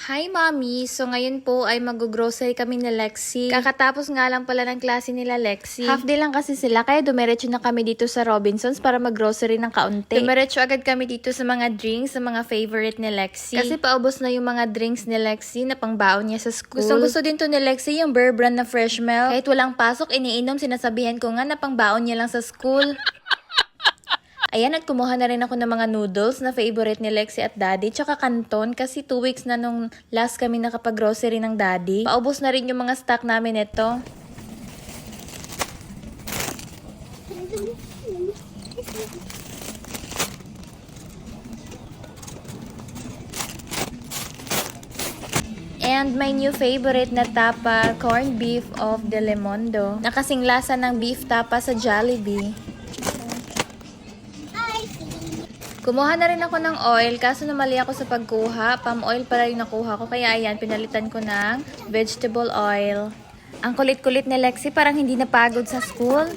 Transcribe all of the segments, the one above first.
Hi, Mommy! So, ngayon po ay mag-grocery kami ni Lexi. Kakatapos nga lang pala ng klase nila Lexi. Half day lang kasi sila, kaya dumiretso na kami dito sa Robinsons para mag-grocery ng kaunti. Dumiretso agad kami dito sa mga drinks, sa mga favorite ni Lexi. Kasi paubos na yung mga drinks ni Lexi na pangbaon niya sa school. Gustong gusto din to ni Lexi yung Bear Brand na fresh milk. Kahit walang pasok, iniinom, sinasabihan ko nga na pangbaon niya lang sa school. Ayan, at kumuha na rin ako ng mga noodles na favorite ni Lexi at Daddy. Tsaka canton kasi 2 weeks na nung last kami nakapag-grocery ng Daddy. Paubos na rin yung mga stock namin ito. And my new favorite na tapa, corned beef of Delemondo. Nakasing lasa ng beef tapa sa Jollibee. Kumuha na rin ako ng oil, kaso namali ako sa pagkuha. Palm oil pala yung nakuha ko, kaya ayan, pinalitan ko ng vegetable oil. Ang kulit-kulit ni Lexi, parang hindi napagod sa school.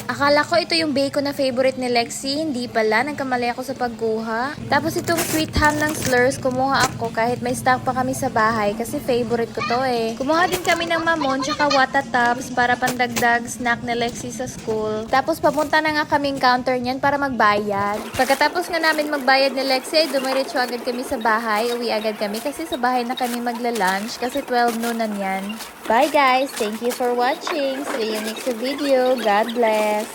Akala ko ito yung bacon na favorite ni Lexi, hindi pala, nagkamali ako sa pagkuha. Tapos itong sweet ham ng Slurs, kumuha ako kahit may stock pa kami sa bahay kasi favorite ko to eh. Kumuha din kami ng mamon tsaka wata tops para pandagdag snack ni Lexi sa school. Tapos papunta na nga kaming counter niyan para magbayad. Pagkatapos nga namin magbayad ni Lexi, ay dumiretso agad kami sa bahay, uwi agad kami kasi sa bahay na kami magla-lunch kasi 12 noon na yan. Bye guys! Thank you for watching! See you next video! God bless!